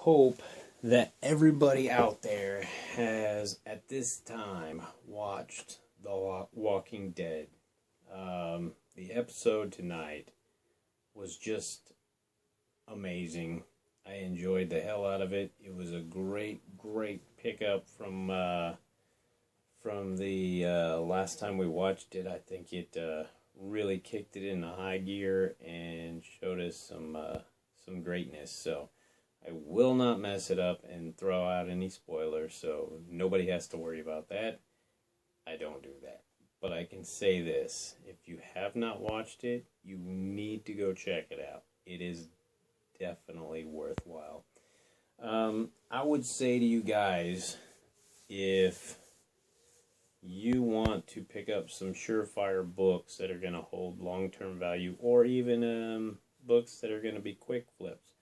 hope that everybody out there has, at this time, watched The Walking Dead. The episode tonight was just amazing. I enjoyed the hell out of it. It was a great pickup from the last time we watched it. I think it really kicked it into high gear and showed us some greatness. So I will not mess it up and throw out any spoilers, so nobody has to worry about that. I don't do that. But I can say this, if you have not watched it, you need to go check it out. It is definitely worthwhile. I would say to you guys, if you want to pick up some surefire books that are going to hold long-term value, or even books that are going to be quick flips,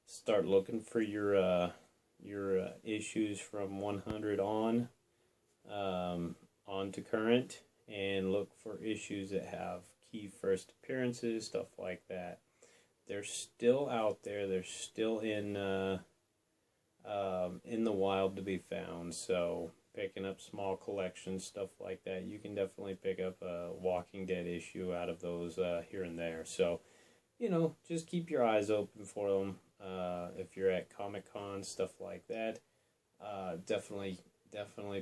start looking for your issues from 100 on to current, and look for issues that have key first appearances, stuff like that. They're still out there. They're still in the wild to be found. So picking up small collections, stuff like that, you can definitely pick up a Walking Dead issue out of those here and there. So, just keep your eyes open for them. If you're at Comic-Con, stuff like that, definitely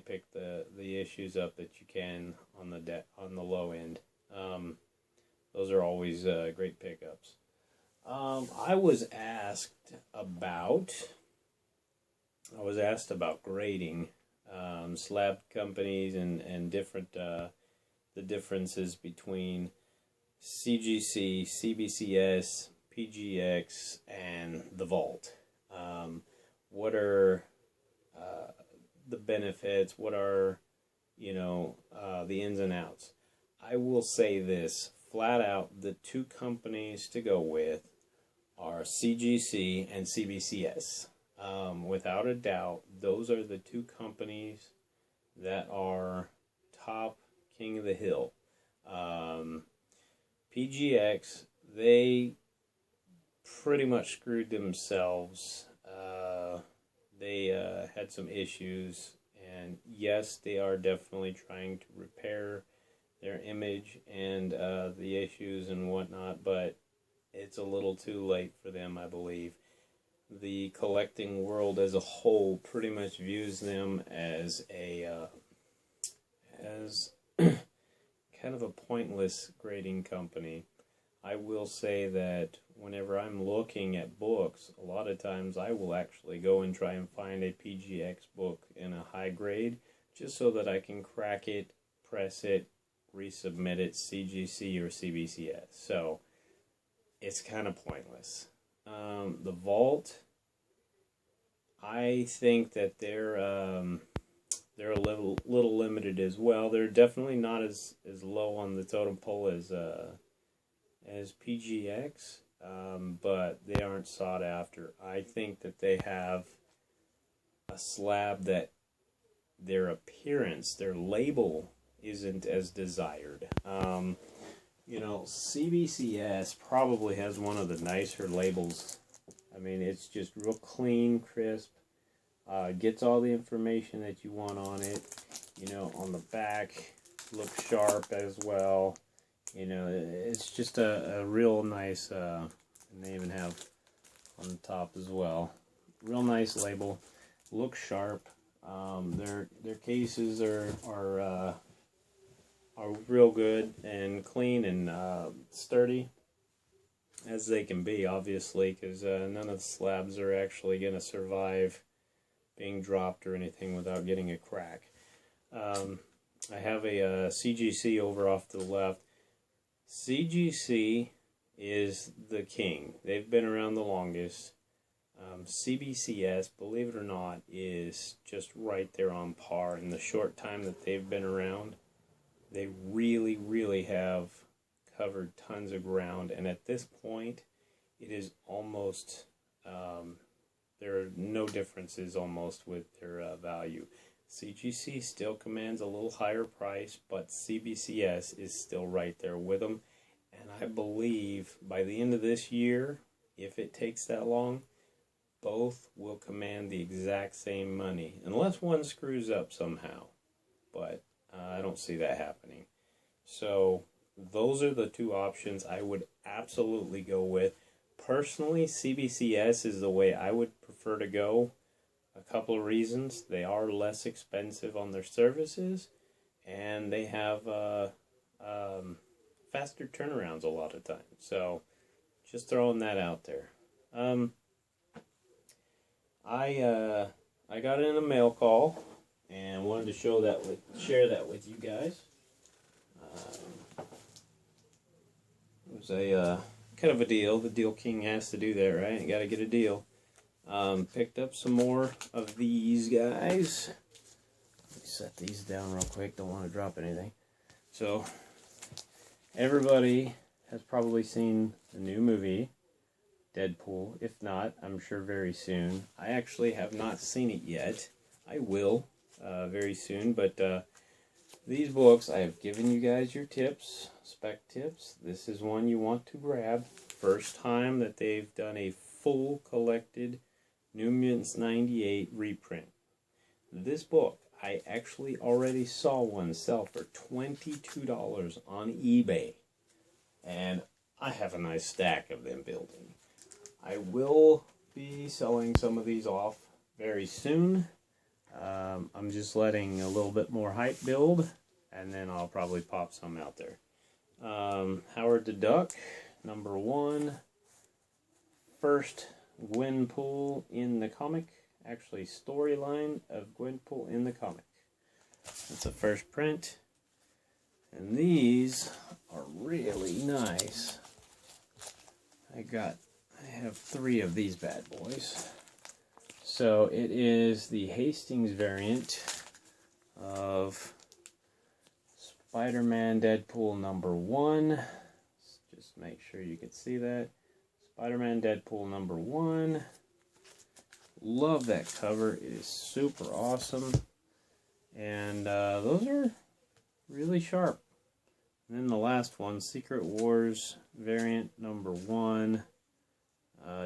pick the issues up that you can on the low end. Those are always great pickups. I was asked about grading slab companies and different the differences between CGC, CBCS, PGX, and the Vault. What are the benefits? What are the ins and outs? I will say this flat out: the two companies to go with are CGC and CBCS. Without a doubt, those are the two companies that are top king of the hill. PGX, they pretty much screwed themselves. They had some issues, and yes, they are definitely trying to repair their image and the issues and whatnot, but it's a little too late for them, I believe. The collecting world as a whole pretty much views them as kind of a pointless grading company. I will say that whenever I'm looking at books, a lot of times I will actually go and try and find a PGX book in a high grade, just so that I can crack it, press it, resubmit it, CGC or CBCS. So it's kind of pointless. The Vault, I think that they're a little limited as well. They're definitely not as low on the totem pole as PGX, but they aren't sought after. I think that they have a slab that their appearance, their label, isn't as desired. CBCS probably has one of the nicer labels. I mean, it's just real clean, crisp. Gets all the information that you want on it. On the back, looks sharp as well. It's just a real nice, and they even have on the top as well. Real nice label. Looks sharp. Their cases are real good and clean and sturdy as they can be, obviously, because none of the slabs are actually going to survive being dropped or anything without getting a crack. I have a CGC over off to the left. CGC is the king. They've been around the longest. CBCS, believe it or not, is just right there on par. In the short time that they've been around, they really have covered tons of ground, and at this point, it is almost, there are no differences almost with their value. CGC still commands a little higher price, but CBCS is still right there with them, and I believe by the end of this year, if it takes that long, both will command the exact same money, unless one screws up somehow. But I don't see that happening. So those are the two options I would absolutely go with. Personally, CBCS is the way I would prefer to go. A couple of reasons. They are less expensive on their services, and they have faster turnarounds a lot of times. So just throwing that out there. I got in a mail call and wanted to share that with you guys. It was a kind of a deal. The deal king has to do that, right? You got to get a deal. Picked up some more of these guys. Let me set these down real quick. Don't want to drop anything. So everybody has probably seen the new movie Deadpool. If not, I'm sure very soon. I actually have not seen it yet. I will very soon, but these books, I have given you guys your tips, spec tips. This is one you want to grab. First time that they've done a full collected New Mutants 98 reprint. This book, I actually already saw one sell for $22 on eBay. And I have a nice stack of them building. I will be selling some of these off very soon. I'm just letting a little bit more hype build, and then I'll probably pop some out there. Howard the Duck, #1. First Gwenpool in the comic. Actually, storyline of Gwenpool in the comic. That's the first print. And these are really nice. I have 3 of these bad boys. So it is the Hastings variant of Spider-Man Deadpool #1. Let's just make sure you can see that. Spider-Man Deadpool #1. Love that cover. It is super awesome. And those are really sharp. And then the last one, Secret Wars variant #1.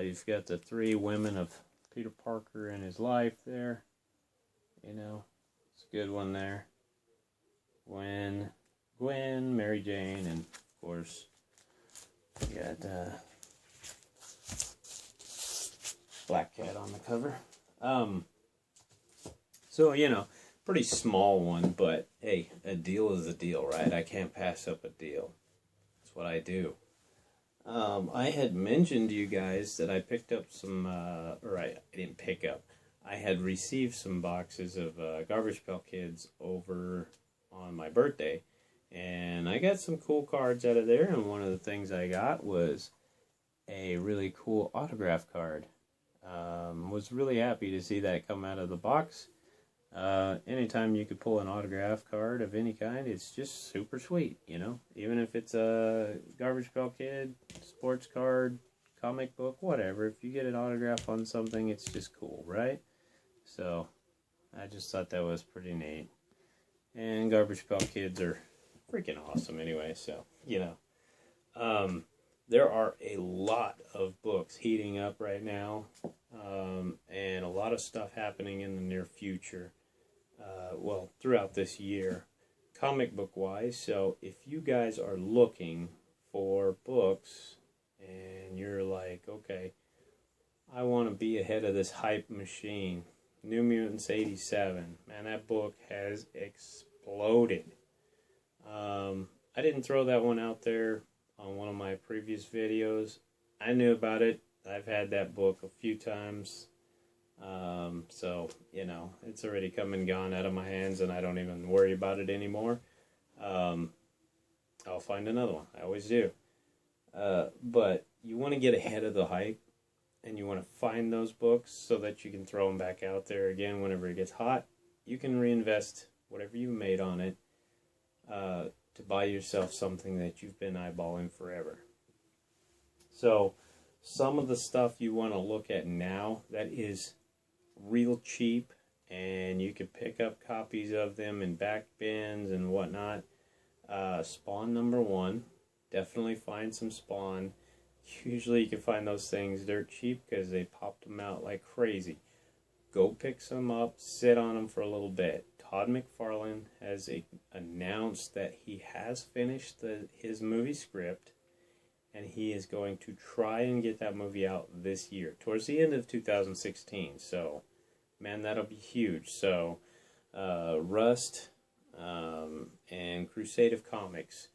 You've got the 3 women of Peter Parker in his life there. You know, it's a good one there. Gwen, Mary Jane, and of course, you got Black Cat on the cover. So, you know, pretty small one, but hey, a deal is a deal, right? I can't pass up a deal. That's what I do. I had mentioned to you guys that I picked up some, or I didn't pick up. I had received some boxes of Garbage Pail Kids over on my birthday, and I got some cool cards out of there, and one of the things I got was a really cool autograph card. Was really happy to see that come out of the box. Anytime you could pull an autograph card of any kind, it's just super sweet, you know? Even if it's a Garbage Pail Kid, sports card, comic book, whatever. If you get an autograph on something, it's just cool, right? So, I just thought that was pretty neat. And Garbage Pail Kids are freaking awesome anyway, so, you know. There are a lot of books heating up right now, and a lot of stuff happening in the near future. Well, throughout this year, comic book wise. So if you guys are looking for books and you're like, okay, I want to be ahead of this hype machine, New Mutants 87, man, that book has exploded. I didn't throw that one out there on one of my previous videos. I knew about it. I've had that book a few times. So, you know, it's already come and gone out of my hands, and I don't even worry about it anymore. I'll find another one. I always do. But you want to get ahead of the hype, and you want to find those books so that you can throw them back out there again whenever it gets hot. You can reinvest whatever you made on it to buy yourself something that you've been eyeballing forever. So, some of the stuff you want to look at now that is real cheap, and you could pick up copies of them in back bins and whatnot. Spawn #1, definitely find some Spawn. Usually you can find those things dirt cheap because they popped them out like crazy. Go pick some up, sit on them for a little bit. Todd McFarlane has announced that he has finished his movie script, and he is going to try and get that movie out this year, towards the end of 2016. So, man, that'll be huge. So, Rust and Crusade of Comics.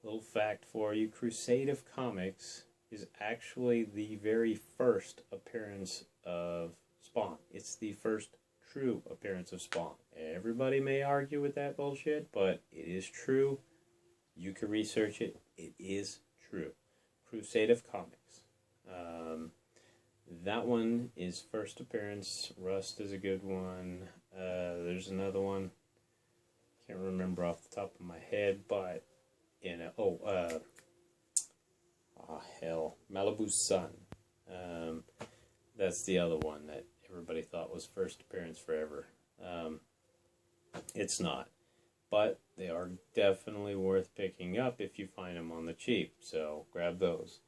Little fact for you, Crusade of Comics is actually the very first appearance of Spawn. It's the first true appearance of Spawn. Everybody may argue with that bullshit, but it is true. You can research it. It is true. Crusade of Comics. That one is first appearance. Rust is a good one. There's another one. Can't remember off the top of my head, but Malibu Sun. That's the other one that everybody thought was first appearance forever. It's not. But they are definitely worth picking up if you find them on the cheap. So grab those.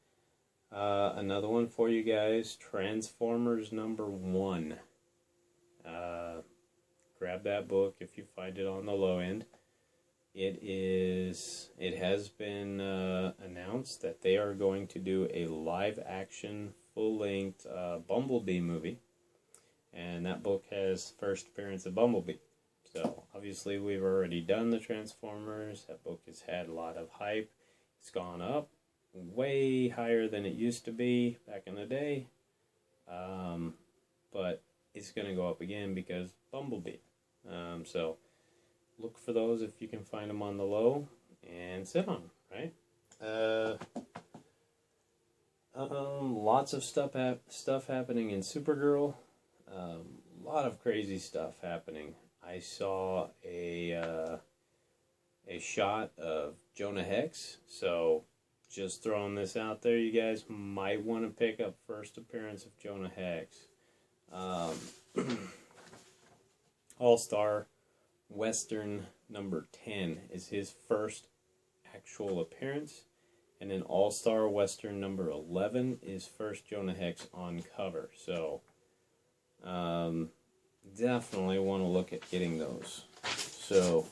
Another one for you guys, Transformers #1. Grab that book if you find it on the low end. It has been announced that they are going to do a live action full-length Bumblebee movie, and that book has first appearance of Bumblebee. So obviously we've already done the Transformers. That book has had a lot of hype. It's gone up way higher than it used to be back in the day, but it's going to go up again because Bumblebee. So look for those if you can find them on the low and sit on them, right? Lots of stuff happening in Supergirl. A lot of crazy stuff happening. I saw a shot of Jonah Hex, so just throwing this out there, you guys might want to pick up first appearance of Jonah Hex. All-Star Western #10 is his first actual appearance, and then All-Star Western #11 is first Jonah Hex on cover. So definitely want to look at getting those. So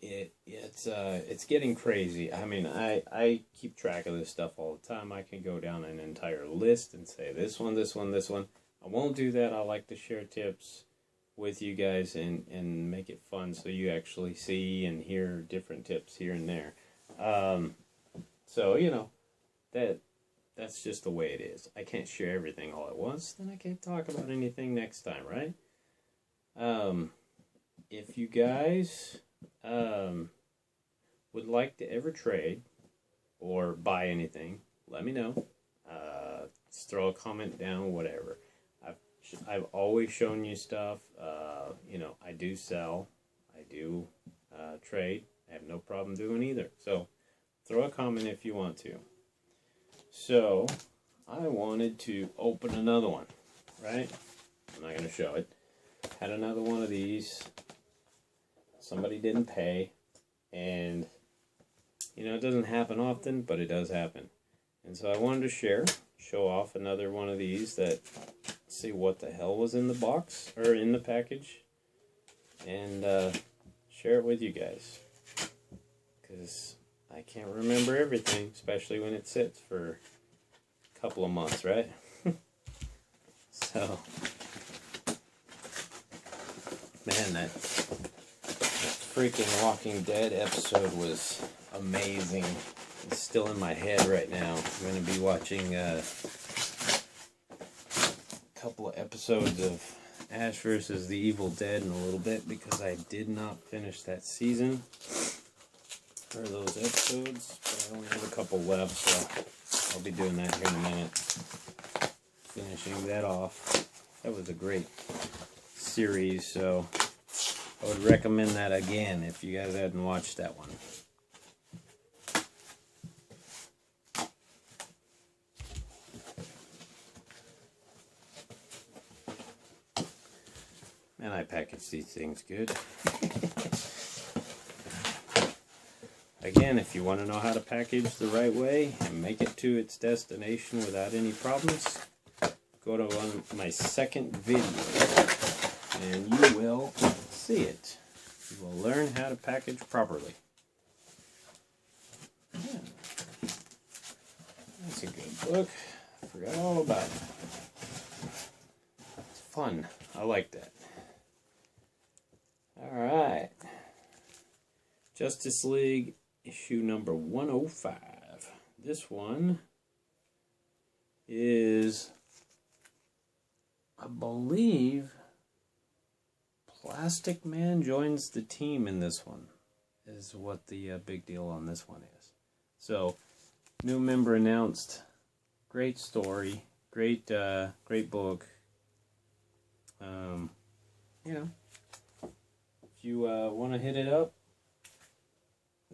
it's getting crazy. I mean, I keep track of this stuff all the time. I can go down an entire list and say this one, this one, this one. I won't do that. I like to share tips with you guys and make it fun so you actually see and hear different tips here and there. So, you know, that's just the way it is. I can't share everything all at once, then I can't talk about anything next time, right? If you guys would like to ever trade or buy anything, let me know. Just throw a comment down, whatever. I've always shown you stuff. You know, I do sell. I do trade. I have no problem doing either. So throw a comment if you want to. So I wanted to open another one, right? I'm not going to show it. Had another one of these. Somebody didn't pay. And, you know, it doesn't happen often, but it does happen. And so I wanted to show off another one of these that, see what the hell was in the box, or in the package, and share it with you guys. Because I can't remember everything, especially when it sits for a couple of months, right? So, man, that freaking Walking Dead episode was amazing. It's still in my head right now. I'm going to be watching a couple of episodes of Ash vs. the Evil Dead in a little bit because I did not finish that season or those episodes, but I only have a couple left, so I'll be doing that here in a minute. Finishing that off. That was a great series, so I would recommend that again if you guys hadn't watched that one. And I package these things good. Again, if you want to know how to package the right way and make it to its destination without any problems, go to my second video and you will see it. You will learn how to package properly. Yeah. That's a good book. I forgot all about it. It's fun. I like that. Alright. Justice League issue number 105. This one is, I believe, Plastic Man joins the team in this one, is what the big deal on this one is. So, new member announced. Great story. Great book. You know, if you want to hit it up,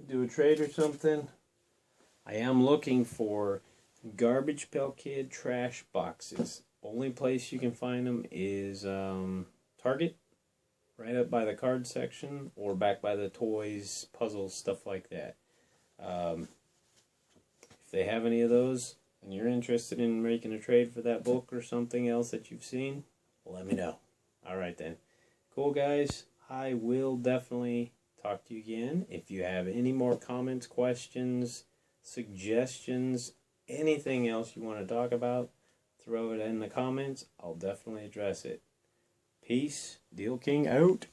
do a trade or something. I am looking for Garbage Pail Kid trash boxes. Only place you can find them is Target, right up by the card section, or back by the toys, puzzles, stuff like that. If they have any of those and you're interested in making a trade for that book or something else that you've seen, let me know. Alright then. Cool, guys. I will definitely talk to you again. If you have any more comments, questions, suggestions, anything else you want to talk about, throw it in the comments. I'll definitely address it. Peace. Deal King out.